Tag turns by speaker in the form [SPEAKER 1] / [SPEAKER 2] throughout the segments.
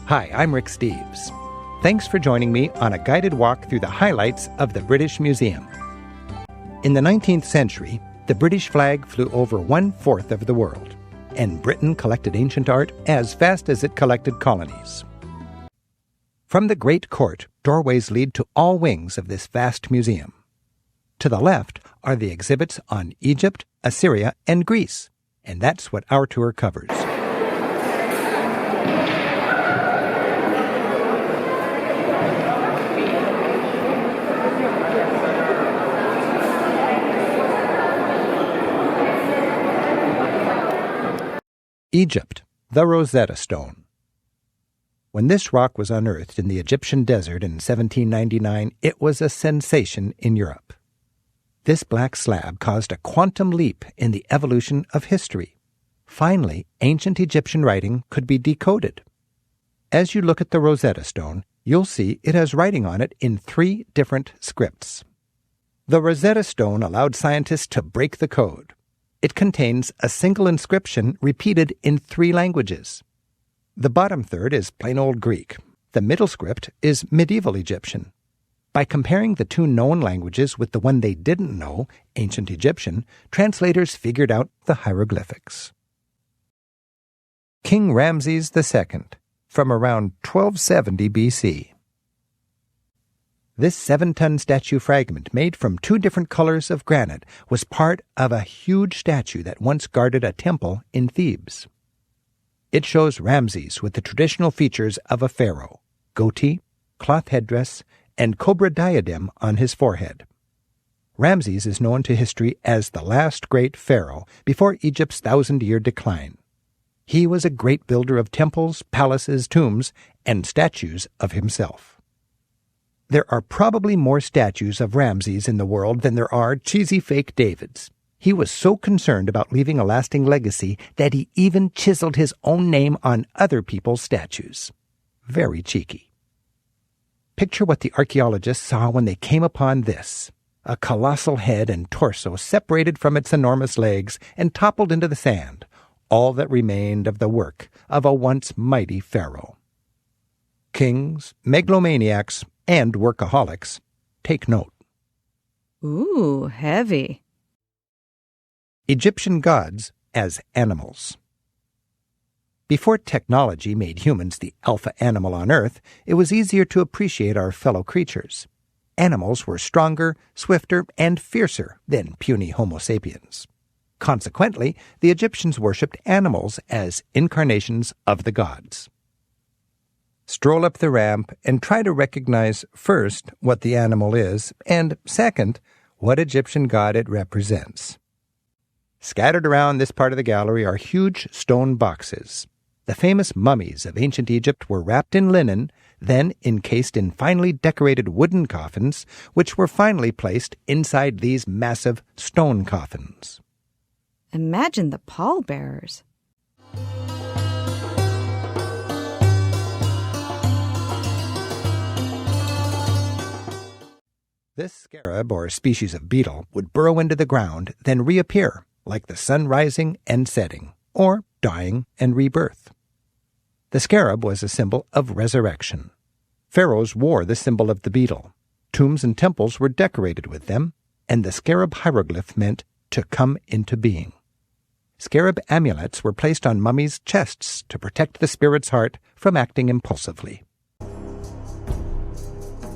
[SPEAKER 1] Hi, I'm Rick Steves. Thanks for joining me on a guided walk through the highlights of the British Museum. In the 19th century, the British flag flew over 1/4 of the world, and Britain collected ancient art as fast as it collected colonies. From the Great Court, doorways lead to all wings of this vast museum. To the left are the exhibits on Egypt, Assyria, and Greece, and that's what our tour covers. Egypt, the Rosetta Stone. When this rock was unearthed in the Egyptian desert in 1799, it was a sensation in Europe. This black slab caused a quantum leap in the evolution of history. Finally, ancient Egyptian writing could be decoded. As you look at the Rosetta Stone, you'll see it has writing on it in 3 different scripts. The Rosetta Stone allowed scientists to break the code. It contains a single inscription repeated in 3 languages. The bottom third is plain old Greek. The middle script is medieval Egyptian. By comparing the 2 known languages with the one they didn't know, ancient Egyptian, translators figured out the hieroglyphics. King Ramses II, from around 1270 BC. This 7-ton statue fragment, made from 2 different colors of granite, was part of a huge statue that once guarded a temple in Thebes. It shows Ramses with the traditional features of a pharaoh: goatee, cloth headdress, and cobra diadem on his forehead. Ramses is known to history as the last great pharaoh before Egypt's 1,000-year decline. He was a great builder of temples, palaces, tombs, and statues of himself. There are probably more statues of Ramses in the world than there are cheesy fake Davids. He was so concerned about leaving a lasting legacy that he even chiseled his own name on other people's statues. Very cheeky. Picture what the archaeologists saw when they came upon this: a colossal head and torso separated from its enormous legs and toppled into the sand, all that remained of the work of a once mighty pharaoh. Kings, megalomaniacs, and workaholics, take note.
[SPEAKER 2] Ooh, heavy.
[SPEAKER 1] Egyptian gods as animals. Before technology made humans the alpha animal on Earth, it was easier to appreciate our fellow creatures. Animals were stronger, swifter, and fiercer than puny Homo sapiens. Consequently, the Egyptians worshipped animals as incarnations of the gods. Stroll up the ramp and try to recognize, first, what the animal is, and second, what Egyptian god it represents. Scattered around this part of the gallery are huge stone boxes. The famous mummies of ancient Egypt were wrapped in linen, then encased in finely decorated wooden coffins, which were finally placed inside these massive stone coffins.
[SPEAKER 2] Imagine the pallbearers.
[SPEAKER 1] This scarab, or species of beetle, would burrow into the ground, then reappear, like the sun rising and setting, or dying and rebirth. The scarab was a symbol of resurrection. Pharaohs wore the symbol of the beetle. Tombs and temples were decorated with them, and the scarab hieroglyph meant to come into being. Scarab amulets were placed on mummies' chests to protect the spirit's heart from acting impulsively.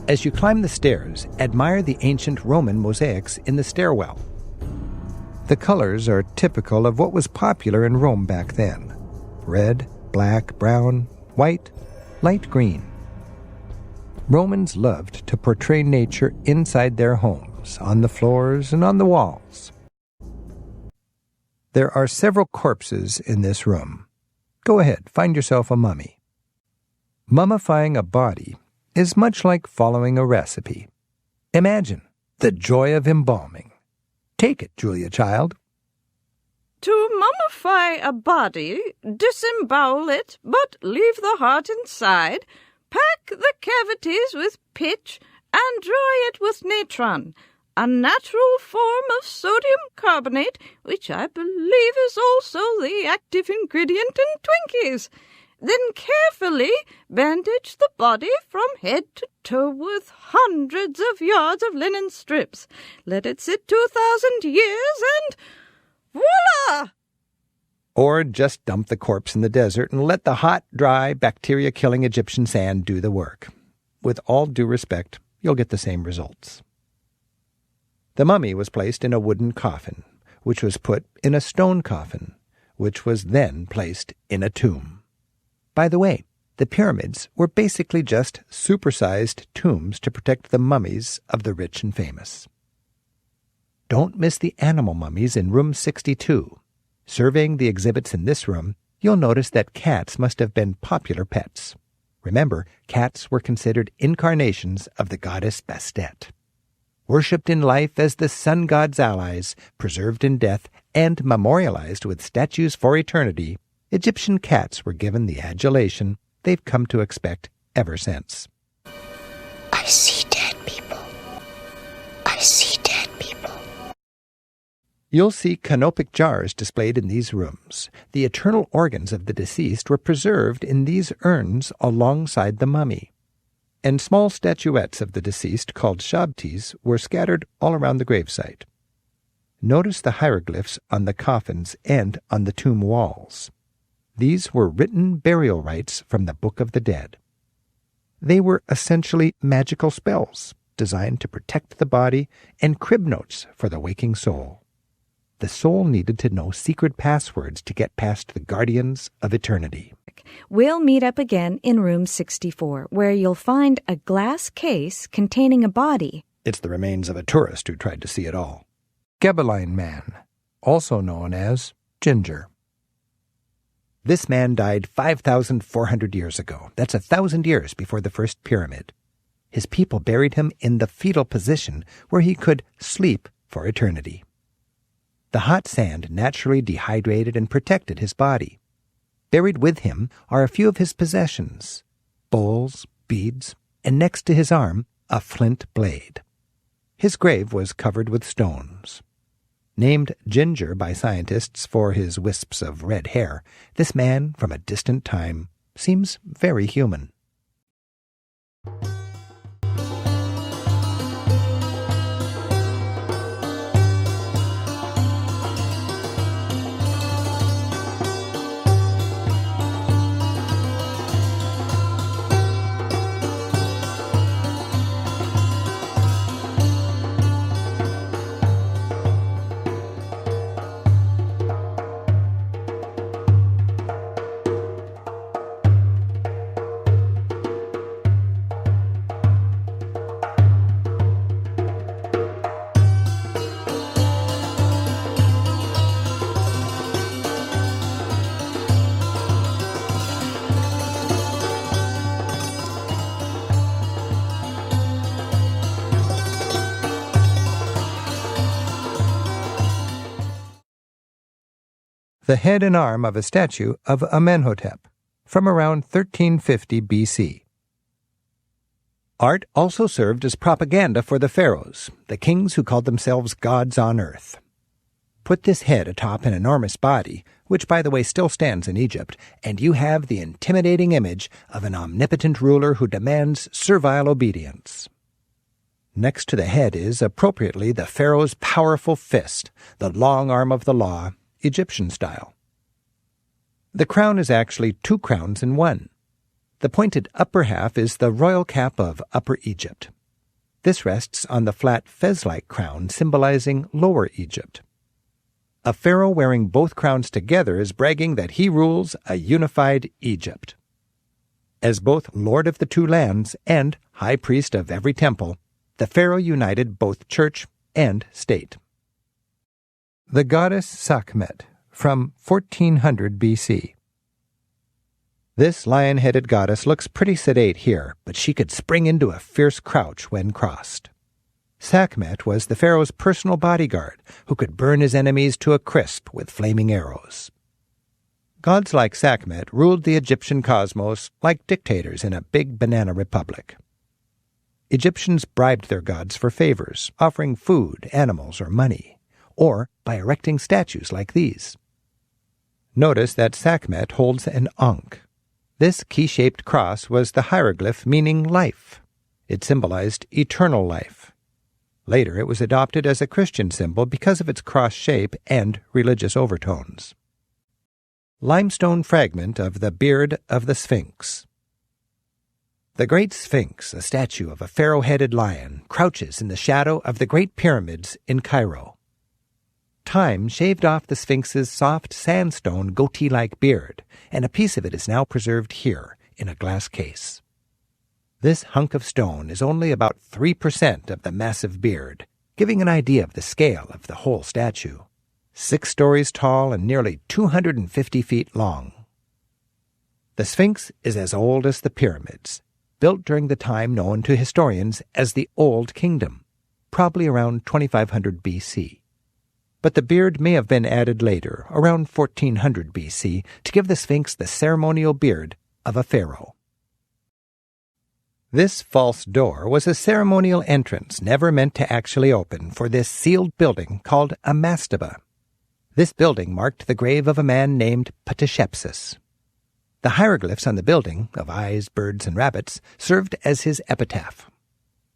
[SPEAKER 1] As you climb the stairs, admire the ancient Roman mosaics in the stairwell. The colors are typical of what was popular in Rome back then: red, black, brown, white, light green. Romans loved to portray nature inside their homes, on the floors and on the walls. There are several corpses in this room. Go ahead, find yourself a mummy. Mummifying a body is much like following a recipe. Imagine the joy of embalming. Take it, Julia child.
[SPEAKER 3] To mummify a body, disembowel it, but leave the heart inside, pack the cavities with pitch, and dry it with natron, a natural form of sodium carbonate, which I believe is also the active ingredient in Twinkies. Then carefully bandage the body from head to toe with hundreds of yards of linen strips. Let it sit 2,000 years and voila!
[SPEAKER 1] Or just dump the corpse in the desert and let the hot, dry, bacteria-killing Egyptian sand do the work. With all due respect, you'll get the same results. The mummy was placed in a wooden coffin, which was put in a stone coffin, which was then placed in a tomb. By the way, the pyramids were basically just supersized tombs to protect the mummies of the rich and famous. Don't miss the animal mummies in room 62. Surveying the exhibits in this room, you'll notice that cats must have been popular pets. Remember, cats were considered incarnations of the goddess Bastet. Worshipped in life as the sun god's allies, preserved in death, and memorialized with statues for eternity, Egyptian cats were given the adulation they've come to expect ever since.
[SPEAKER 4] I see dead people. I see dead people.
[SPEAKER 1] You'll see canopic jars displayed in these rooms. The eternal organs of the deceased were preserved in these urns alongside the mummy. And small statuettes of the deceased, called shabtis, were scattered all around the gravesite. Notice the hieroglyphs on the coffins and on the tomb walls. These were written burial rites from the Book of the Dead. They were essentially magical spells designed to protect the body and crib notes for the waking soul. The soul needed to know secret passwords to get past the guardians of eternity.
[SPEAKER 2] We'll meet up again in room 64, where you'll find a glass case containing a body.
[SPEAKER 1] It's the remains of a tourist who tried to see it all. Gebelein Man, also known as Ginger. This man died 5,400 years ago. That's 1,000 years before the first pyramid. His people buried him in the fetal position where he could sleep for eternity. The hot sand naturally dehydrated and protected his body. Buried with him are a few of his possessions, bowls, beads, and next to his arm, a flint blade. His grave was covered with stones. Named Ginger by scientists for his wisps of red hair, this man from a distant time seems very human. The head and arm of a statue of Amenhotep from around 1350 BC. Art also served as propaganda for the pharaohs, the kings who called themselves gods on earth. Put this head atop an enormous body, which by the way still stands in Egypt, and you have the intimidating image of an omnipotent ruler who demands servile obedience. Next to the head is, appropriately, the pharaoh's powerful fist, the long arm of the law, Egyptian style. The crown is actually two crowns in one. The pointed upper half is the royal cap of Upper Egypt. This rests on the flat fez-like crown symbolizing Lower Egypt. A pharaoh wearing both crowns together is bragging that he rules a unified Egypt. As both lord of the two lands and high priest of every temple, the pharaoh united both church and state. The goddess Sakhmet, from 1400 BC. This lion-headed goddess looks pretty sedate here, but she could spring into a fierce crouch when crossed. Sakhmet was the pharaoh's personal bodyguard, who could burn his enemies to a crisp with flaming arrows. Gods like Sakhmet ruled the Egyptian cosmos like dictators in a big banana republic. Egyptians bribed their gods for favors, offering food, animals, or money, or by erecting statues like these. Notice that Sakhmet holds an ankh. This key-shaped cross was the hieroglyph meaning life. It symbolized eternal life. Later, it was adopted as a Christian symbol because of its cross shape and religious overtones. Limestone fragment of the beard of the Sphinx. The Great Sphinx, a statue of a pharaoh-headed lion, crouches in the shadow of the Great Pyramids in Cairo. Time shaved off the Sphinx's soft sandstone goatee-like beard, and a piece of it is now preserved here in a glass case. This hunk of stone is only about 3% of the massive beard, giving an idea of the scale of the whole statue. 6 stories tall and nearly 250 feet long. The Sphinx is as old as the pyramids, built during the time known to historians as the Old Kingdom, probably around 2500 BC. But the beard may have been added later, around 1400 BC, to give the Sphinx the ceremonial beard of a pharaoh. This false door was a ceremonial entrance never meant to actually open for this sealed building called a mastaba. This building marked the grave of a man named Hatshepsut. The hieroglyphs on the building, of eyes, birds, and rabbits, served as his epitaph.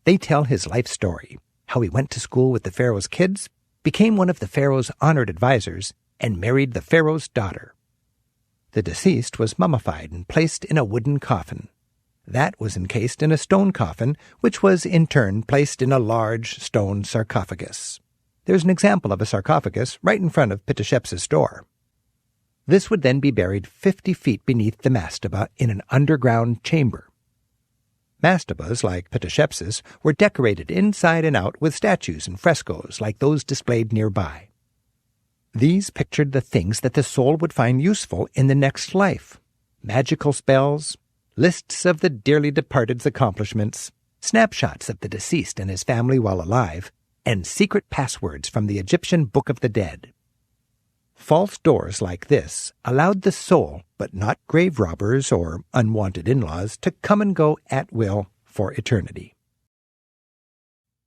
[SPEAKER 1] They tell his life story, how he went to school with the pharaoh's kids, became one of the pharaoh's honored advisors, and married the pharaoh's daughter. The deceased was mummified and placed in a wooden coffin. That was encased in a stone coffin, which was in turn placed in a large stone sarcophagus. There's an example of a sarcophagus right in front of Hatshepsut's door. This would then be buried 50 feet beneath the mastaba in an underground chamber. Mastabas, like Hatshepsut's, were decorated inside and out with statues and frescoes like those displayed nearby. These pictured the things that the soul would find useful in the next life: magical spells, lists of the dearly departed's accomplishments, snapshots of the deceased and his family while alive, and secret passwords from the Egyptian Book of the Dead. False doors like this allowed the soul, but not grave robbers or unwanted in-laws, to come and go at will for eternity.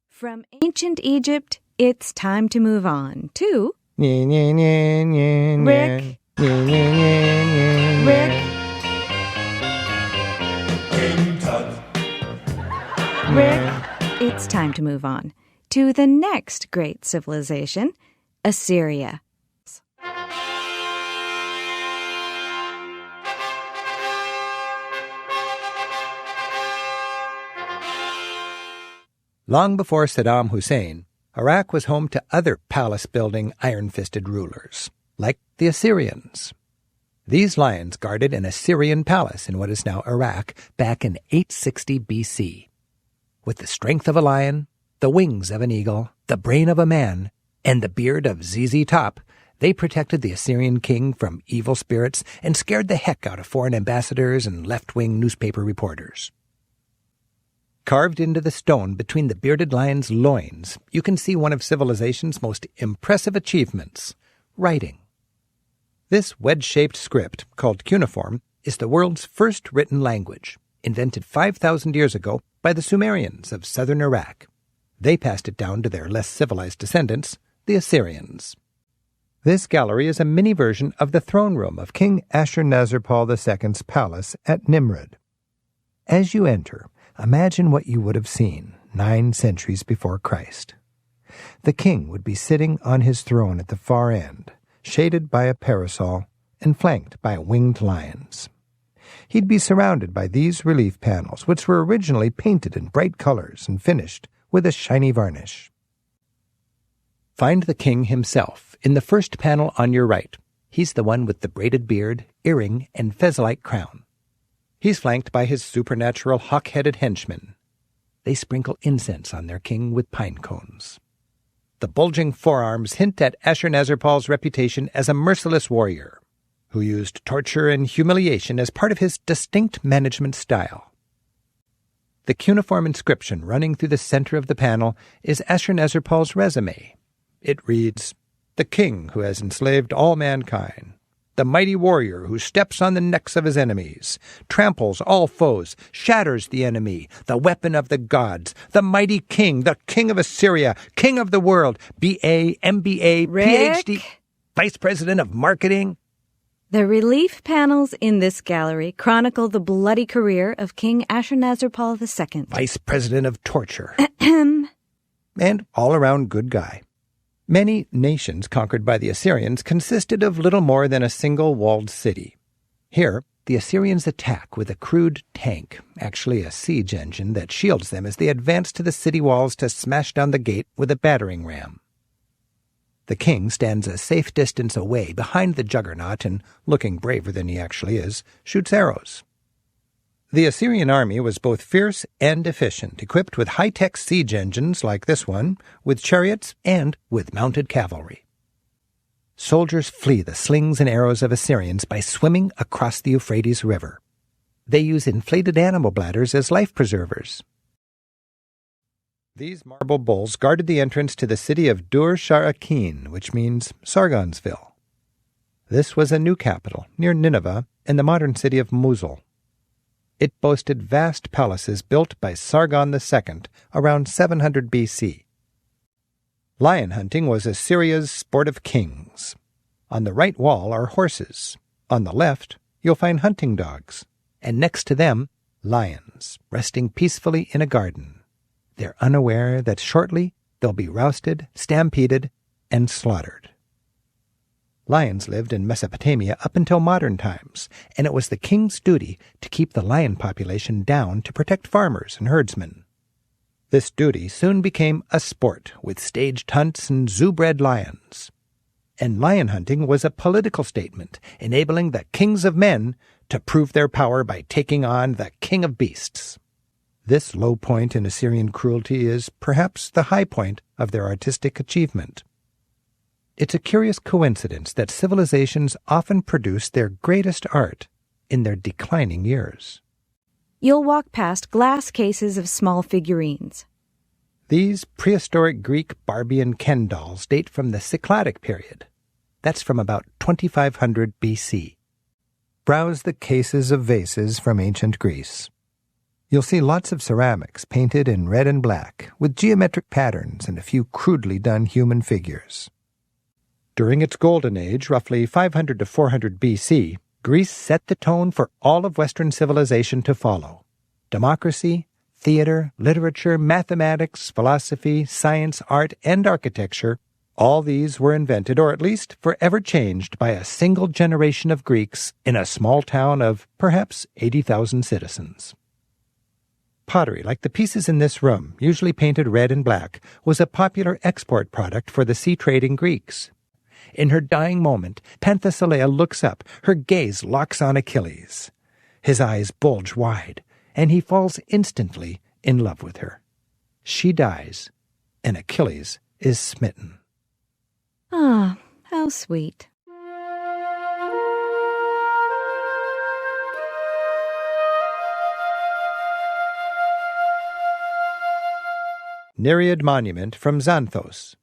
[SPEAKER 2] From ancient Egypt, it's time to move on to Rick. Rick. It's time to move on to the next great civilization, Assyria.
[SPEAKER 1] Long before Saddam Hussein, Iraq was home to other palace-building, iron-fisted rulers, like the Assyrians. These lions guarded an Assyrian palace in what is now Iraq back in 860 BC. With the strength of a lion, the wings of an eagle, the brain of a man, and the beard of ZZ Top, they protected the Assyrian king from evil spirits and scared the heck out of foreign ambassadors and left-wing newspaper reporters. Carved into the stone between the bearded lion's loins, you can see one of civilization's most impressive achievements: writing. This wedge-shaped script, called cuneiform, is the world's first written language, invented 5,000 years ago by the Sumerians of southern Iraq. They passed it down to their less civilized descendants, the Assyrians. This gallery is a mini version of the throne room of King Ashurnasirpal II's palace at Nimrud. As you enter, imagine what you would have seen 9 centuries before Christ. The king would be sitting on his throne at the far end, shaded by a parasol and flanked by winged lions. He'd be surrounded by these relief panels, which were originally painted in bright colors and finished with a shiny varnish. Find the king himself in the first panel on your right. He's the one with the braided beard, earring, and fez-like crown. He's flanked by his supernatural hawk-headed henchmen. They sprinkle incense on their king with pine cones. The bulging forearms hint at Ashurnasirpal's reputation as a merciless warrior, who used torture and humiliation as part of his distinct management style. The cuneiform inscription running through the center of the panel is Ashurnasirpal's resume. It reads, "The king who has enslaved all mankind, the mighty warrior who steps on the necks of his enemies, tramples all foes, shatters the enemy, the weapon of the gods, the mighty king, the king of Assyria, king of the world, B.A., M.B.A.,
[SPEAKER 2] Rick?
[SPEAKER 1] Ph.D., vice president of marketing."
[SPEAKER 2] The relief panels in this gallery chronicle the bloody career of King Ashurnasirpal II.
[SPEAKER 1] Vice President of Torture. And all-around good guy. Many nations conquered by the Assyrians consisted of little more than a single walled city. Here, the Assyrians attack with a crude tank, actually a siege engine that shields them as they advance to the city walls to smash down the gate with a battering ram. The king stands a safe distance away behind the juggernaut and, looking braver than he actually is, shoots arrows. The Assyrian army was both fierce and efficient, equipped with high-tech siege engines like this one, with chariots, and with mounted cavalry. Soldiers flee the slings and arrows of Assyrians by swimming across the Euphrates River. They use inflated animal bladders as life preservers. These marble bulls guarded the entrance to the city of Dur-Shar-Akin, which means Sargonsville. This was a new capital, near Nineveh, in the modern city of Mosul. It boasted vast palaces built by Sargon II around 700 BC. Lion hunting was Assyria's sport of kings. On the right wall are horses. On the left, you'll find hunting dogs. And next to them, lions, resting peacefully in a garden. They're unaware that shortly they'll be rousted, stampeded, and slaughtered. Lions lived in Mesopotamia up until modern times, and it was the king's duty to keep the lion population down to protect farmers and herdsmen. This duty soon became a sport, with staged hunts and zoo-bred lions. And lion hunting was a political statement, enabling the kings of men to prove their power by taking on the king of beasts. This low point in Assyrian cruelty is perhaps the high point of their artistic achievement. It's a curious coincidence that civilizations often produce their greatest art in their declining years.
[SPEAKER 2] You'll walk past glass cases of small figurines.
[SPEAKER 1] These prehistoric Greek Barbie and Ken dolls date from the Cycladic period. That's from about 2500 BC. Browse the cases of vases from ancient Greece. You'll see lots of ceramics painted in red and black, with geometric patterns and a few crudely done human figures. During its golden age, roughly 500 to 400 BC, Greece set the tone for all of Western civilization to follow. Democracy, theater, literature, mathematics, philosophy, science, art, and architecture, all these were invented, or at least forever changed, by a single generation of Greeks in a small town of perhaps 80,000 citizens. Pottery, like the pieces in this room, usually painted red and black, was a popular export product for the sea-trading Greeks. In her dying moment, Penthesilea looks up, her gaze locks on Achilles. His eyes bulge wide, and he falls instantly in love with her. She dies, and Achilles is smitten.
[SPEAKER 2] Ah, how sweet.
[SPEAKER 1] Nereid Monument from Xanthos.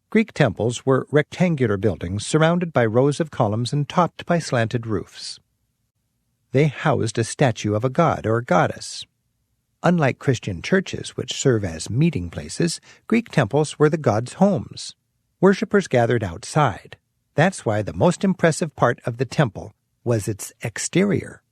[SPEAKER 1] Greek temples were rectangular buildings surrounded by rows of columns and topped by slanted roofs. They housed a statue of a god or goddess. Unlike Christian churches, which serve as meeting places, Greek temples were the gods' homes. Worshippers gathered outside. That's why the most impressive part of the temple was its exterior.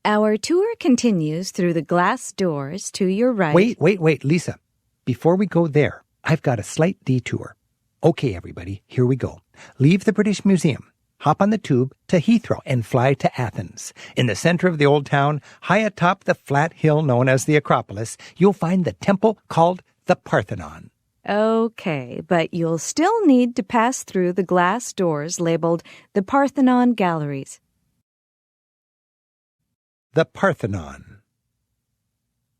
[SPEAKER 2] Our tour continues through the glass doors to your right.
[SPEAKER 1] Wait, Lisa. Before we go there, I've got a slight detour. Okay, everybody, here we go. Leave the British Museum, hop on the tube to Heathrow, and fly to Athens. In the center of the old town, high atop the flat hill known as the Acropolis, you'll find the temple called the Parthenon.
[SPEAKER 2] Okay, but you'll still need to pass through the glass doors labeled the Parthenon Galleries.
[SPEAKER 1] The Parthenon.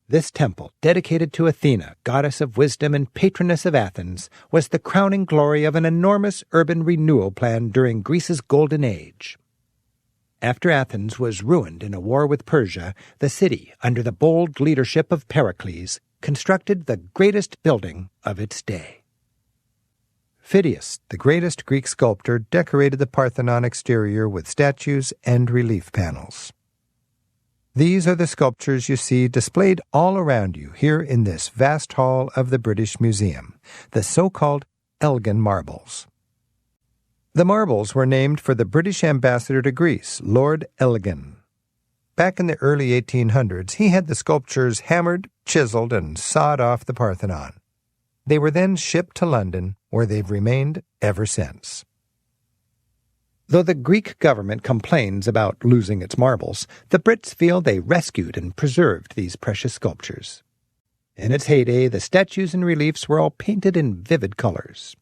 [SPEAKER 1] This temple, dedicated to Athena, goddess of wisdom and patroness of Athens, was the crowning glory of an enormous urban renewal plan during Greece's Golden Age. After Athens was ruined in a war with Persia, the city, under the bold leadership of Pericles, constructed the greatest building of its day. Phidias, the greatest Greek sculptor, decorated the Parthenon exterior with statues and relief panels. These are the sculptures you see displayed all around you here in this vast hall of the British Museum, the so-called Elgin marbles. The marbles were named for the British ambassador to Greece, Lord Elgin. Back in the early 1800s, he had the sculptures hammered, chiseled, and sawed off the Parthenon. They were then shipped to London, where they've remained ever since. Though the Greek government complains about losing its marbles, the Brits feel they rescued and preserved these precious sculptures. In its heyday, the statues and reliefs were all painted in vivid colors.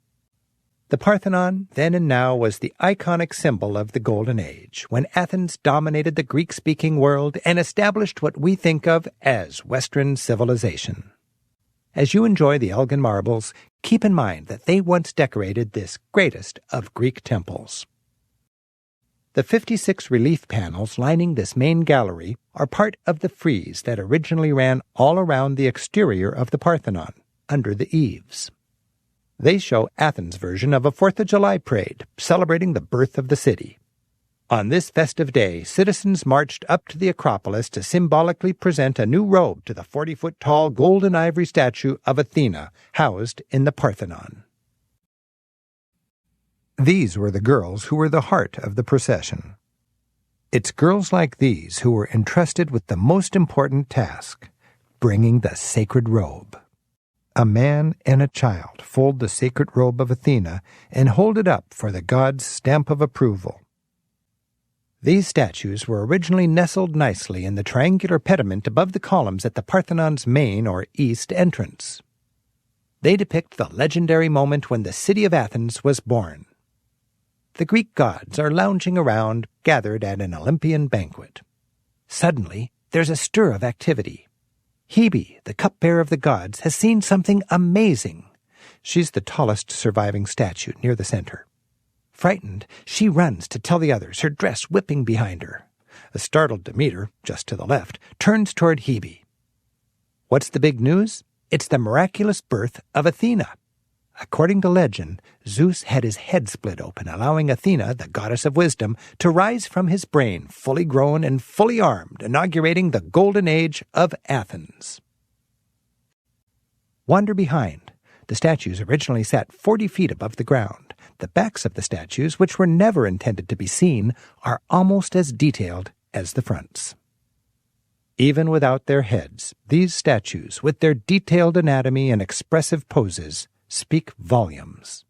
[SPEAKER 1] The Parthenon, then and now, was the iconic symbol of the Golden Age, when Athens dominated the Greek-speaking world and established what we think of as Western civilization. As you enjoy the Elgin marbles, keep in mind that they once decorated this greatest of Greek temples. The 56 relief panels lining this main gallery are part of the frieze that originally ran all around the exterior of the Parthenon, under the eaves. They show Athens' version of a 4th of July parade, celebrating the birth of the city. On this festive day, citizens marched up to the Acropolis to symbolically present a new robe to the 40-foot-tall golden ivory statue of Athena, housed in the Parthenon. These were the girls who were the heart of the procession. It's girls like these who were entrusted with the most important task, bringing the sacred robe. A man and a child fold the sacred robe of Athena and hold it up for the god's stamp of approval. These statues were originally nestled nicely in the triangular pediment above the columns at the Parthenon's main or east entrance. They depict the legendary moment when the city of Athens was born. The Greek gods are lounging around, gathered at an Olympian banquet. Suddenly, there's a stir of activity. Hebe, the cupbearer of the gods, has seen something amazing. She's the tallest surviving statue near the center. Frightened, she runs to tell the others, her dress whipping behind her. A startled Demeter, just to the left, turns toward Hebe. What's the big news? It's the miraculous birth of Athena. According to legend, Zeus had his head split open, allowing Athena, the goddess of wisdom, to rise from his brain, fully grown and fully armed, inaugurating the golden age of Athens. Wander behind. The statues originally sat 40 feet above the ground. The backs of the statues, which were never intended to be seen, are almost as detailed as the fronts. Even without their heads, these statues, with their detailed anatomy and expressive poses, speak volumes.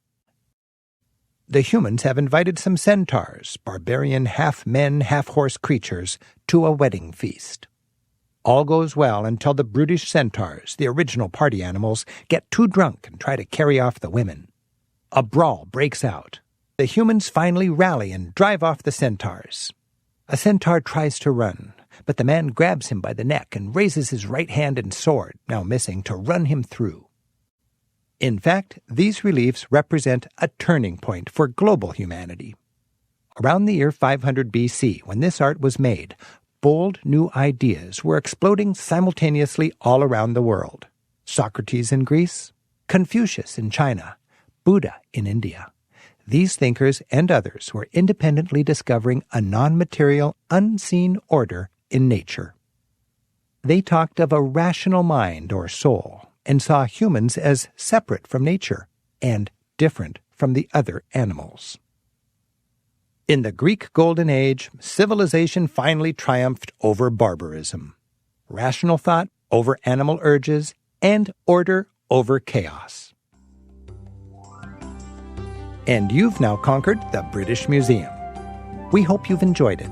[SPEAKER 1] The humans have invited some centaurs, barbarian half-men, half-horse creatures, to a wedding feast. All goes well until the brutish centaurs, the original party animals, get too drunk and try to carry off the women. A brawl breaks out. The humans finally rally and drive off the centaurs. A centaur tries to run, but the man grabs him by the neck and raises his right hand and sword, now missing, to run him through. In fact, these reliefs represent a turning point for global humanity. Around the year 500 BC, when this art was made, bold new ideas were exploding simultaneously all around the world. Socrates in Greece, Confucius in China, Buddha in India. These thinkers and others were independently discovering a non-material, unseen order in nature. They talked of a rational mind or soul, and saw humans as separate from nature and different from the other animals. In the Greek Golden Age, civilization finally triumphed over barbarism, rational thought over animal urges, and order over chaos. And you've now conquered the British Museum. We hope you've enjoyed it.